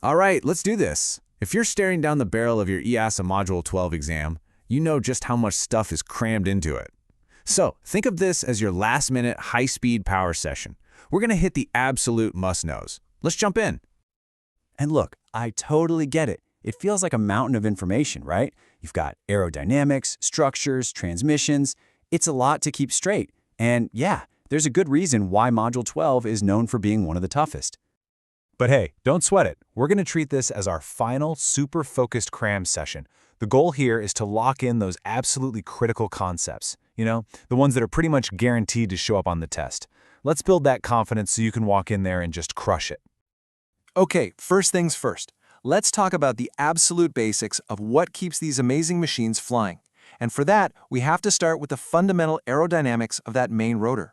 All right, let's do this. If you're staring down the barrel of your EASA Module 12 exam, you know just how much stuff is crammed into it. So think of this as your last-minute high-speed power session. We're going to hit the absolute must-knows. Let's jump in. And look, I totally get it. It feels like a mountain of information, right? You've got aerodynamics, structures, transmissions. It's a lot to keep straight. And yeah, there's a good reason why Module 12 is known for being one of the toughest. But hey, don't sweat it. We're going to treat this as our final super focused cram session. The goal here is to lock in those absolutely critical concepts, the ones that are pretty much guaranteed to show up on the test. Let's build that confidence so you can walk in there and just crush it. Okay, first things first. Let's talk about the absolute basics of what keeps these amazing machines flying. And for that, we have to start with the fundamental aerodynamics of that main rotor.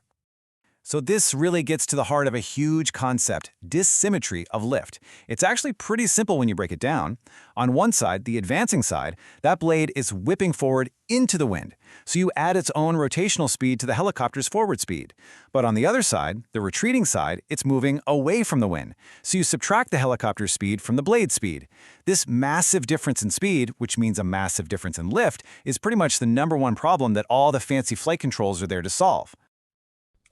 So this really gets to the heart of a huge concept, dissymmetry of lift. It's actually pretty simple when you break it down. On one side, the advancing side, that blade is whipping forward into the wind. So you add its own rotational speed to the helicopter's forward speed. But on the other side, the retreating side, it's moving away from the wind. So you subtract the helicopter's speed from the blade speed. This massive difference in speed, which means a massive difference in lift, is pretty much the #1 problem that all the fancy flight controls are there to solve.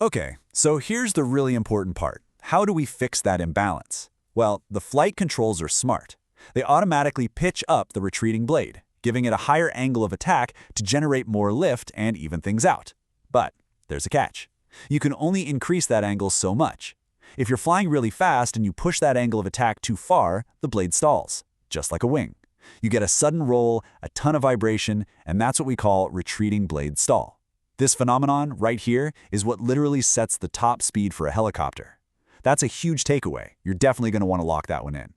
Okay, so here's the really important part. How do we fix that imbalance? Well, the flight controls are smart. They automatically pitch up the retreating blade, giving it a higher angle of attack to generate more lift and even things out. But there's a catch. You can only increase that angle so much. If you're flying really fast and you push that angle of attack too far, the blade stalls, just like a wing. You get a sudden roll, a ton of vibration, and that's what we call retreating blade stall. This phenomenon right here is what literally sets the top speed for a helicopter. That's a huge takeaway. You're definitely going to want to lock that one in.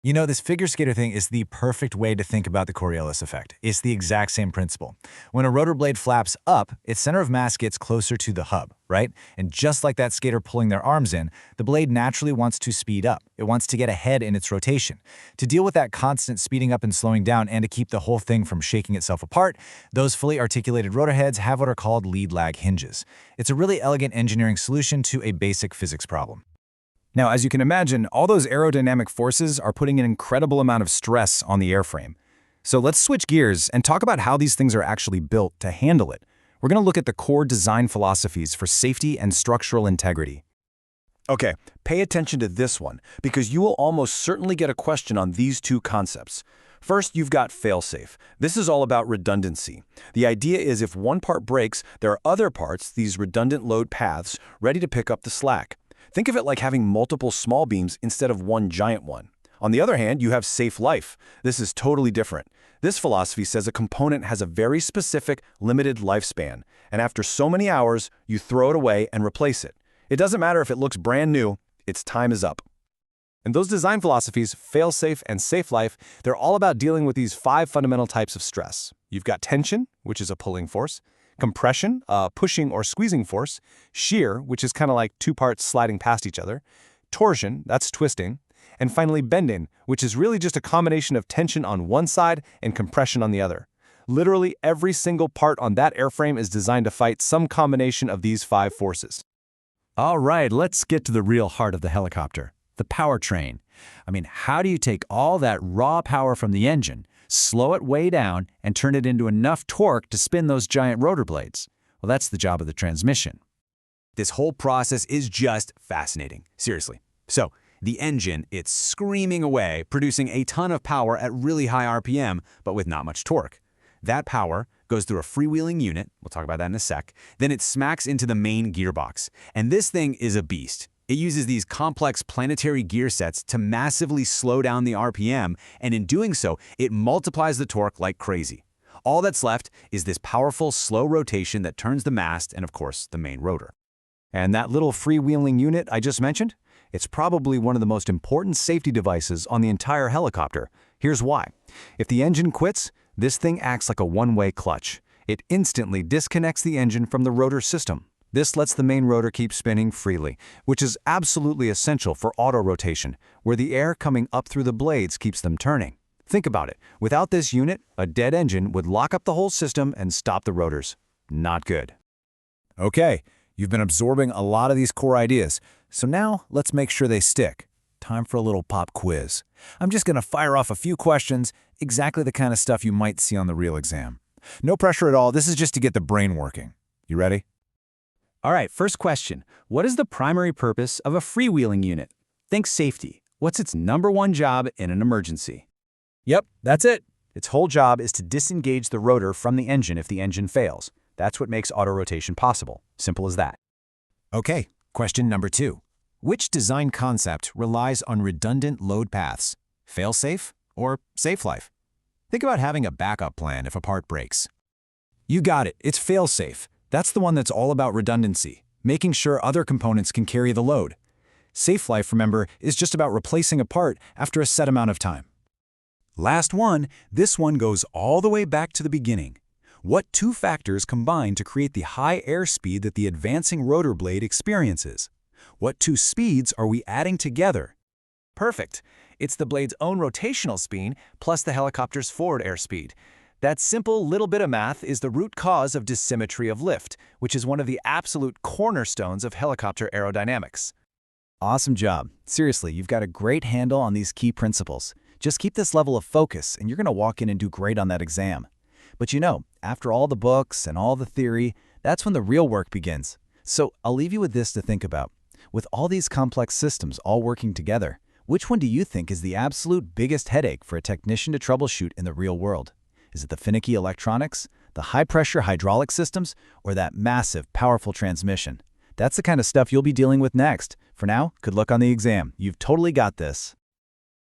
This figure skater thing is the perfect way to think about the Coriolis effect. It's the exact same principle. When a rotor blade flaps up, its center of mass gets closer to the hub, right? And just like that skater pulling their arms in, the blade naturally wants to speed up. It wants to get ahead in its rotation. To deal with that constant speeding up and slowing down and to keep the whole thing from shaking itself apart, those fully articulated rotor heads have what are called lead-lag hinges. It's a really elegant engineering solution to a basic physics problem. Now, as you can imagine, all those aerodynamic forces are putting an incredible amount of stress on the airframe. So let's switch gears and talk about how these things are actually built to handle it. We're going to look at the core design philosophies for safety and structural integrity. Okay, pay attention to this one, because you will almost certainly get a question on these two concepts. First, you've got failsafe. This is all about redundancy. The idea is if one part breaks, there are other parts, these redundant load paths, ready to pick up the slack. Think of it like having multiple small beams instead of one giant one. On the other hand, you have safe life. This is totally different. This philosophy says a component has a very specific, limited lifespan, and after so many hours, you throw it away and replace it. It doesn't matter if it looks brand new, its time is up. And those design philosophies, fail-safe and safe life, they're all about dealing with these 5 fundamental types of stress. You've got tension, which is a pulling force, compression, a pushing or squeezing force, shear, which is kind of like 2 parts sliding past each other, torsion, that's twisting, and finally bending, which is really just a combination of tension on one side and compression on the other. Literally every single part on that airframe is designed to fight some combination of these 5 forces. All right, let's get to the real heart of the helicopter, the powertrain. How do you take all that raw power from the engine, slow it way down, and turn it into enough torque to spin those giant rotor blades? Well, that's the job of the transmission. This whole process is just fascinating, seriously. So, the engine, it's screaming away, producing a ton of power at really high RPM, but with not much torque. That power goes through a freewheeling unit, we'll talk about that in a sec, then it smacks into the main gearbox. And this thing is a beast. It uses these complex planetary gear sets to massively slow down the RPM, and in doing so, it multiplies the torque like crazy. All that's left is this powerful, slow rotation that turns the mast and, of course, the main rotor. And that little freewheeling unit I just mentioned, it's probably one of the most important safety devices on the entire helicopter. Here's why. If the engine quits, this thing acts like a one-way clutch. It instantly disconnects the engine from the rotor system. This lets the main rotor keep spinning freely, which is absolutely essential for autorotation, where the air coming up through the blades keeps them turning. Think about it. Without this unit, a dead engine would lock up the whole system and stop the rotors. Not good. Okay, you've been absorbing a lot of these core ideas, so now let's make sure they stick. time for a little pop quiz. I'm just going to fire off a few questions, exactly the kind of stuff you might see on the real exam. No pressure at all, this is just to get the brain working. You ready? All right, first question. What is the primary purpose of a freewheeling unit? Think safety. What's its #1 job in an emergency? Yep, that's it. Its whole job is to disengage the rotor from the engine if the engine fails. That's what makes autorotation possible. Simple as that. Okay, question number 2. Which design concept relies on redundant load paths? Fail-safe or safe life? Think about having a backup plan if a part breaks. You got it, it's fail-safe. That's the one that's all about redundancy, making sure other components can carry the load. Safe life, remember, is just about replacing a part after a set amount of time. Last one, this one goes all the way back to the beginning. What 2 factors combine to create the high airspeed that the advancing rotor blade experiences? What 2 speeds are we adding together? Perfect. It's the blade's own rotational speed plus the helicopter's forward airspeed. That simple little bit of math is the root cause of dissymmetry of lift, which is one of the absolute cornerstones of helicopter aerodynamics. Awesome job. Seriously, you've got a great handle on these key principles. Just keep this level of focus and you're going to walk in and do great on that exam. But you know, after all the books and all the theory, that's when the real work begins. So I'll leave you with this to think about. With all these complex systems all working together, which one do you think is the absolute biggest headache for a technician to troubleshoot in the real world? Is it the finicky electronics, the high-pressure hydraulic systems, or that massive, powerful transmission? That's the kind of stuff you'll be dealing with next. For now, good luck on the exam. You've totally got this.